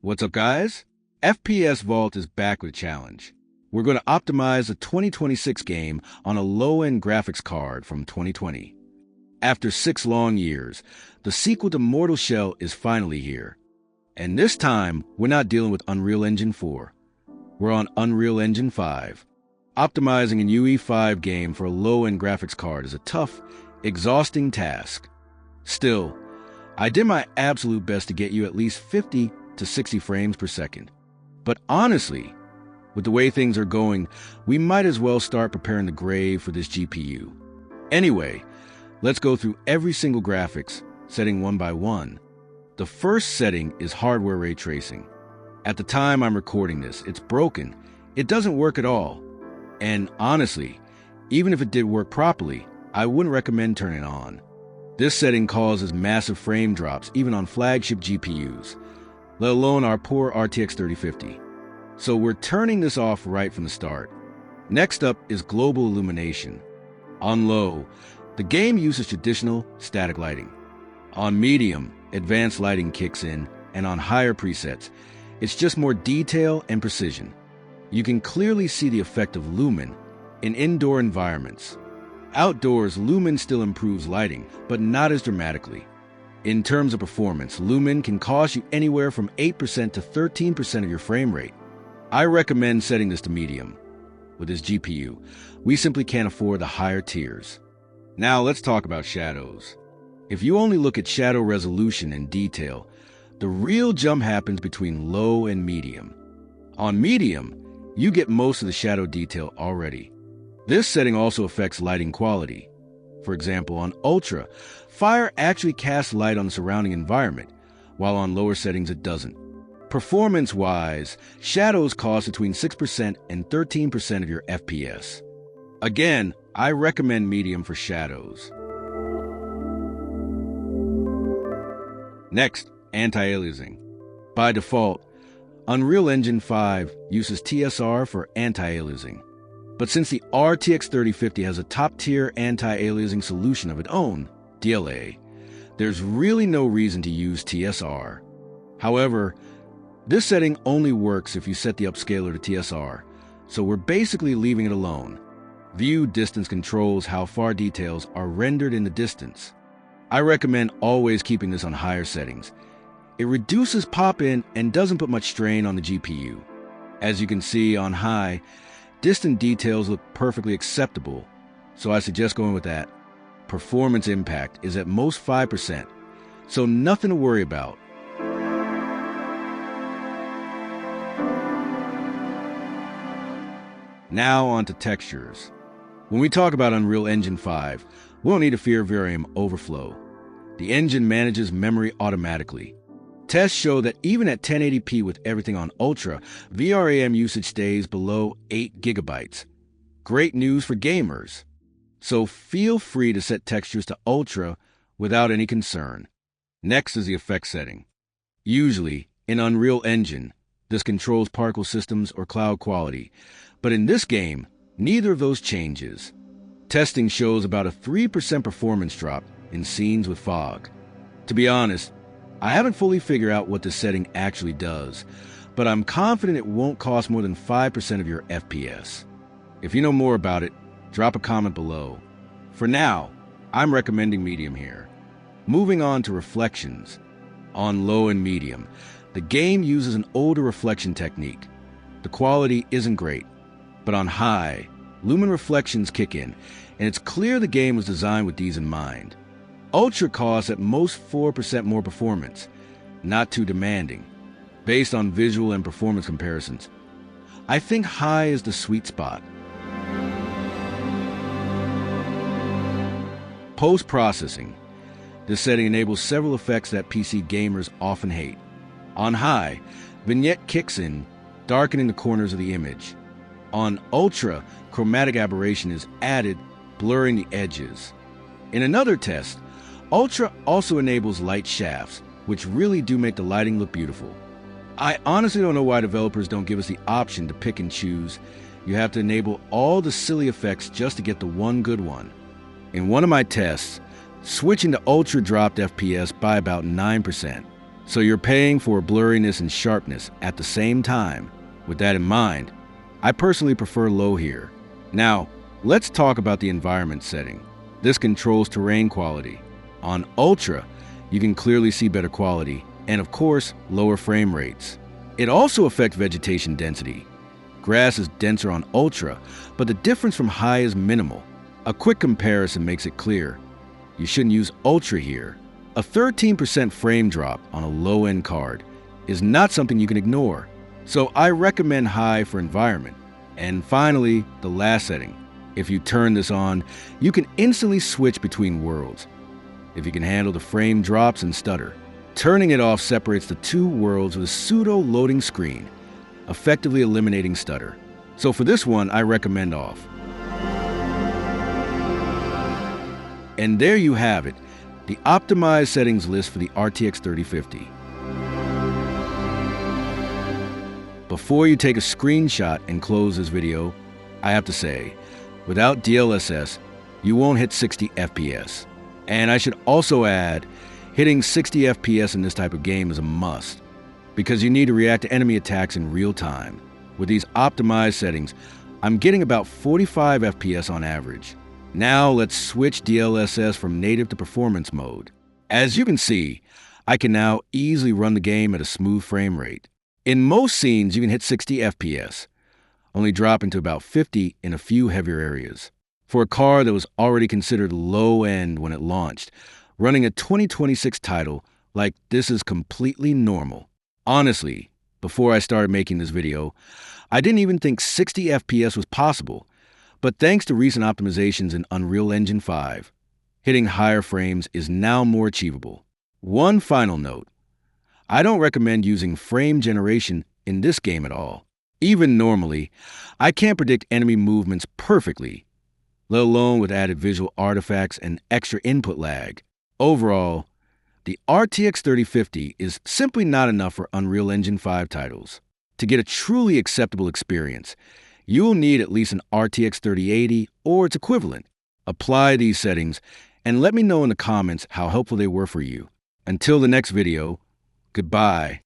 What's up, guys? FPS Vault is back with a challenge. We're going to optimize a 2026 game on a low-end graphics card from 2020. After 6 long years, the sequel to Mortal Shell is finally here. And this time, we're not dealing with Unreal Engine 4. We're on Unreal Engine 5. Optimizing an UE5 game for a low-end graphics card is a tough, exhausting task. Still, I did my absolute best to get you at least 50 to 60 frames per second. But honestly, with the way things are going, we might as well start preparing the grave for this GPU. Anyway, let's go through every single graphics, setting one by one. The first setting is hardware ray tracing. At the time I'm recording this, it's broken. It doesn't work at all. And honestly, even if it did work properly, I wouldn't recommend turning it on. This setting causes massive frame drops even on flagship GPUs, let alone our poor RTX 3050. So we're turning this off right from the start. Next up is Global Illumination. On low, the game uses traditional static lighting. On medium, advanced lighting kicks in, and on higher presets, it's just more detail and precision. You can clearly see the effect of Lumen in indoor environments. Outdoors, Lumen still improves lighting, but not as dramatically. In terms of performance, Lumen can cost you anywhere from 8% to 13% of your frame rate. I recommend setting this to medium. With this GPU, we simply can't afford the higher tiers. Now let's talk about shadows. If you only look at shadow resolution and detail, the real jump happens between low and medium. On medium, you get most of the shadow detail already. This setting also affects lighting quality. For example, on Ultra, fire actually casts light on the surrounding environment, while on lower settings it doesn't. Performance-wise, shadows cost between 6% and 13% of your FPS. Again, I recommend medium for shadows. Next, anti-aliasing. By default, Unreal Engine 5 uses TSR for anti-aliasing. But since the RTX 3050 has a top-tier anti-aliasing solution of its own, DLA, there's really no reason to use TSR. However, this setting only works if you set the upscaler to TSR, so we're basically leaving it alone. View distance controls how far details are rendered in the distance. I recommend always keeping this on higher settings. It reduces pop-in and doesn't put much strain on the GPU. As you can see on high, distant details look perfectly acceptable, so I suggest going with that. Performance impact is at most 5%, so nothing to worry about. Now on to textures. When we talk about Unreal Engine 5, we don't need to fear VRAM overflow. The engine manages memory automatically. Tests show that even at 1080p with everything on Ultra, VRAM usage stays below 8 gigabytes. Great news for gamers. So feel free to set textures to Ultra without any concern. Next is the effects setting. Usually, in Unreal Engine, this controls particle systems or cloud quality. But in this game, neither of those changes. Testing shows about a 3% performance drop in scenes with fog. To be honest, I haven't fully figured out what this setting actually does, but I'm confident it won't cost more than 5% of your FPS. If you know more about it, drop a comment below. For now, I'm recommending medium here. Moving on to reflections. On low and medium, the game uses an older reflection technique. The quality isn't great, but on high, Lumen reflections kick in, and it's clear the game was designed with these in mind. Ultra costs at most 4% more performance, not too demanding. Based on visual and performance comparisons, I think high is the sweet spot. Post-processing. This setting enables several effects that PC gamers often hate. On high, vignette kicks in, darkening the corners of the image. On Ultra, chromatic aberration is added, blurring the edges. In another test, Ultra also enables light shafts, which really do make the lighting look beautiful. I honestly don't know why developers don't give us the option to pick and choose. You have to enable all the silly effects just to get the one good one. In one of my tests, switching to Ultra dropped FPS by about 9%. So you're paying for blurriness and sharpness at the same time. With that in mind, I personally prefer low here. Now, let's talk about the environment setting. This controls terrain quality. On Ultra, you can clearly see better quality, and of course, lower frame rates. It also affects vegetation density. Grass is denser on Ultra, but the difference from high is minimal. A quick comparison makes it clear. You shouldn't use Ultra here. A 13% frame drop on a low-end card is not something you can ignore. So I recommend high for environment. And finally, the last setting. If you turn this on, you can instantly switch between worlds. If you can handle the frame drops and stutter. Turning it off separates the two worlds with a pseudo-loading screen, effectively eliminating stutter. So for this one, I recommend off. And there you have it, the optimized settings list for the RTX 3050. Before you take a screenshot and close this video, I have to say, without DLSS, you won't hit 60 FPS. And I should also add, hitting 60 FPS in this type of game is a must, because you need to react to enemy attacks in real time. With these optimized settings, I'm getting about 45 FPS on average. Now let's switch DLSS from native to performance mode. As you can see, I can now easily run the game at a smooth frame rate. In most scenes, you can hit 60 FPS, only dropping to about 50 in a few heavier areas. For a card that was already considered low-end when it launched, running a 2026 title like this is completely normal. Honestly, before I started making this video, I didn't even think 60 FPS was possible, but thanks to recent optimizations in Unreal Engine 5, hitting higher frames is now more achievable. One final note, I don't recommend using frame generation in this game at all. Even normally, I can't predict enemy movements perfectly, let alone with added visual artifacts and extra input lag. Overall, the RTX 3050 is simply not enough for Unreal Engine 5 titles. To get a truly acceptable experience, you will need at least an RTX 3080 or its equivalent. Apply these settings and let me know in the comments how helpful they were for you. Until the next video, goodbye.